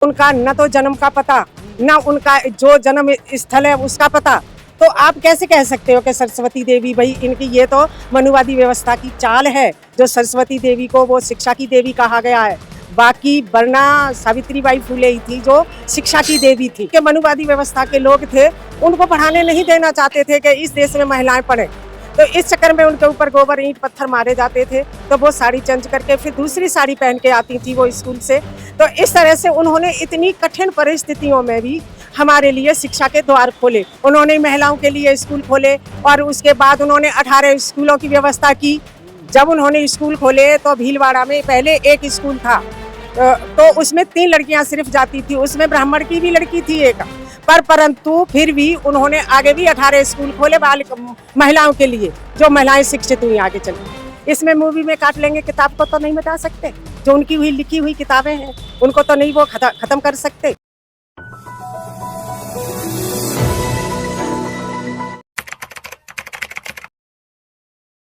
उनका न तो जन्म का पता, न उनका जो जन्म स्थल है उसका पता। तो आप कैसे कह सकते हो कि सरस्वती देवी, भाई इनकी ये तो मनुवादी व्यवस्था की चाल है, जो सरस्वती देवी को वो शिक्षा की देवी कहा गया है। बाकी वरना सावित्रीबाई फुले ही थी जो शिक्षा की देवी थी। कि मनुवादी व्यवस्था के लोग थे, उनको पढ़ाने नहीं देना चाहते थे कि इस देश में महिलाएं पढ़ें। तो इस चक्कर में उनके ऊपर गोबर ईंट पत्थर मारे जाते थे। तो वो साड़ी चेंज करके फिर दूसरी साड़ी पहन के आती थी वो स्कूल से। तो इस तरह से उन्होंने इतनी कठिन परिस्थितियों में भी हमारे लिए शिक्षा के द्वार खोले। उन्होंने महिलाओं के लिए स्कूल खोले और उसके बाद उन्होंने 18 स्कूलों की व्यवस्था की। जब उन्होंने स्कूल खोले तो भीलवाड़ा में पहले एक स्कूल था, तो उसमें 3 लड़कियां सिर्फ जाती थी, उसमें ब्राह्मण की भी लड़की थी एक। परंतु फिर भी उन्होंने आगे भी 18 स्कूल खोले महिलाओं के लिए, जो महिलाएं शिक्षित हुई आगे चलकर। इसमें मूवी में काट लेंगे, किताब को तो नहीं मिटा सकते। जो उनकी हुई लिखी हुई किताबें हैं उनको तो नहीं वो खत्म कर सकते।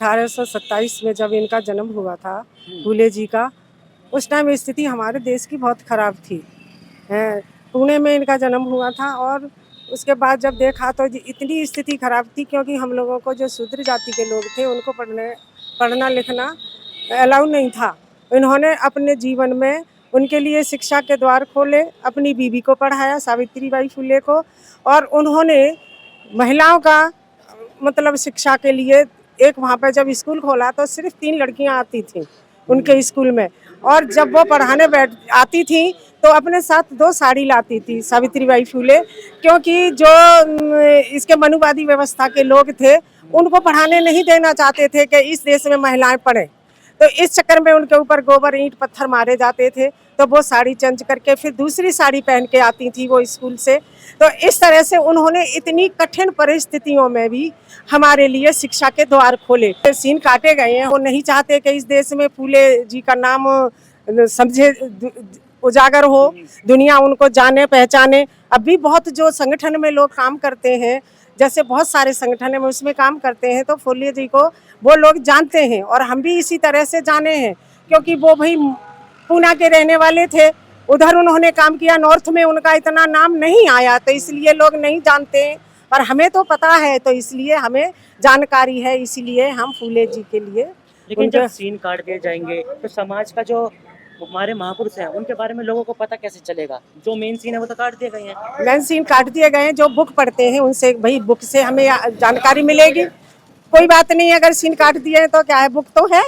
1827 में जब इनका जन्म हुआ था फूले जी का, उस टाइम स्थिति हमारे देश की बहुत खराब थी। पुणे में इनका जन्म हुआ था और उसके बाद जब देखा तो इतनी स्थिति खराब थी, क्योंकि हम लोगों को जो शूद्र जाति के लोग थे उनको पढ़ना लिखना अलाउ नहीं था। इन्होंने अपने जीवन में उनके लिए शिक्षा के द्वार खोले, अपनी बीवी को पढ़ाया, सावित्रीबाई फुले को। और उन्होंने महिलाओं का मतलब शिक्षा के लिए एक वहाँ पर जब स्कूल खोला तो सिर्फ 3 लड़कियाँ आती थीं उनके स्कूल में। और जब वो पढ़ाने आती थी तो अपने साथ 2 साड़ी लाती थी सावित्रीबाई फुले, क्योंकि जो इसके मनुवादी व्यवस्था के लोग थे उनको पढ़ाने नहीं देना चाहते थे कि इस देश में महिलाएं पढ़ें। तो इस चक्कर में उनके ऊपर गोबर ईंट पत्थर मारे जाते थे। तो वो साड़ी चेंज करके फिर दूसरी साड़ी पहन के आती थी वो स्कूल से। तो इस तरह से उन्होंने इतनी कठिन परिस्थितियों में भी हमारे लिए शिक्षा के द्वार खोले। सीन काटे गए हैं, वो नहीं चाहते कि इस देश में फूले जी का नाम समझे उजागर हो, दुनिया उनको जाने पहचाने। अब भी बहुत जो संगठन में लोग काम करते हैं, जैसे बहुत सारे संगठन में उसमें काम करते हैं, तो फुले जी को वो लोग जानते हैं और हम भी इसी तरह से जाने हैं, क्योंकि वो भाई पूना के रहने वाले थे। उधर उन्होंने काम किया, नॉर्थ में उनका इतना नाम नहीं आया, तो इसलिए लोग नहीं जानते हैं। और हमें तो पता है, तो इसलिए हमें जानकारी है, इसीलिए हम फुले जी के लिए। लेकिन जब सीन काट दिए जाएंगे तो समाज का जो हमारे महापुरुष हैं उनके बारे में लोगों को पता कैसे चलेगा? जो मेन सीन है वो तो काट दिए गए हैं। मेन सीन काट दिए गए हैं। जो बुक पढ़ते हैं उनसे भाई बुक से हमें जानकारी मिलेगी। कोई बात नहीं, अगर सीन काट दिए हैं तो क्या है, बुक तो है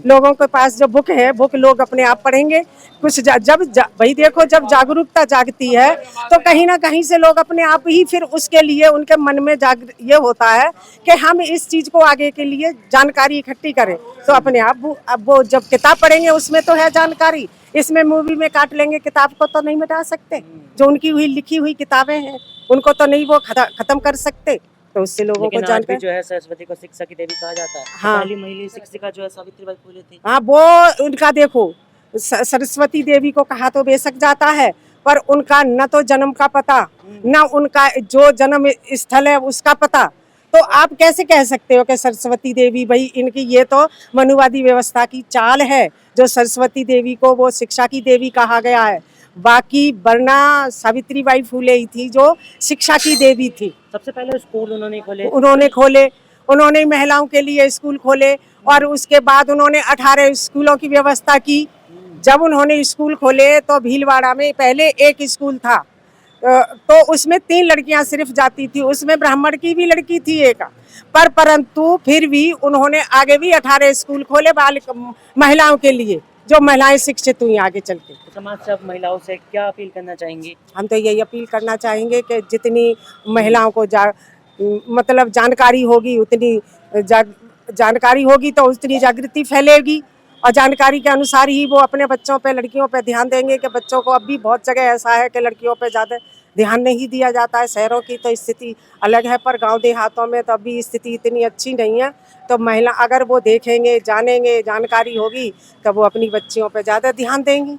लोगों के पास। जो बुक है, बुक लोग अपने आप पढ़ेंगे। कुछ भाई देखो, जब जागरूकता जागती है तो कहीं ना कहीं से लोग अपने आप ही फिर उसके लिए उनके मन में ये होता है कि हम इस चीज को आगे के लिए जानकारी इकट्ठी करें। तो अपने आप अब वो जब किताब पढ़ेंगे उसमें तो है जानकारी। इसमें मूवी में काट लेंगे, किताब को तो नहीं मिटा सकते। जो उनकी हुई लिखी हुई किताबें हैं उनको तो नहीं वो खत्म कर सकते। तो उससे लोगों को जानकर जो है सरस्वती को शिक्षा की देवी कहा जाता है। हाँ, पहली महिला शिक्षिका जो है सावित्रीबाई फुले थी। हाँ, वो उनका देखो सरस्वती देवी को कहा तो बेशक जाता है, पर उनका न तो जन्म का पता, न उनका जो जन्म स्थल है उसका पता। तो आप कैसे कह सकते हो कि सरस्वती देवी, भाई इनकी ये तो मनुवादी व्यवस्था की चाल है, जो सरस्वती देवी को वो शिक्षा की देवी कहा गया है। बाकी वरना सावित्रीबाई फुले ही थी जो शिक्षा की देवी थी। सबसे पहले स्कूल उन्होंने खोले, उन्होंने महिलाओं के लिए स्कूल खोले और उसके बाद उन्होंने 18 स्कूलों की व्यवस्था की। जब उन्होंने स्कूल खोले तो भीलवाड़ा में पहले एक स्कूल था, तो उसमें 3 लड़कियां सिर्फ जाती थी, उसमें ब्राह्मण की भी लड़की थी एक। परंतु फिर भी उन्होंने आगे भी 18 स्कूल खोले महिलाओं के लिए, जो महिलाएं शिक्षित हुई आगे चल के। तो समाज से महिलाओं से क्या अपील करना चाहेंगी? हम तो यही अपील करना चाहेंगे कि जितनी महिलाओं को मतलब जानकारी होगी, उतनी जानकारी होगी तो उतनी जागृति फैलेगी। और जानकारी के अनुसार ही वो अपने बच्चों पे, लड़कियों पे ध्यान देंगे। कि बच्चों को अब भी बहुत जगह ऐसा है कि लड़कियों पे ज़्यादा ध्यान नहीं दिया जाता है। शहरों की तो स्थिति अलग है, पर गांव देहातों में तो अभी स्थिति इतनी अच्छी नहीं है। तो महिला अगर वो देखेंगे, जानेंगे, जानकारी होगी, तो वो अपनी बच्चियों पे ज़्यादा ध्यान देंगी।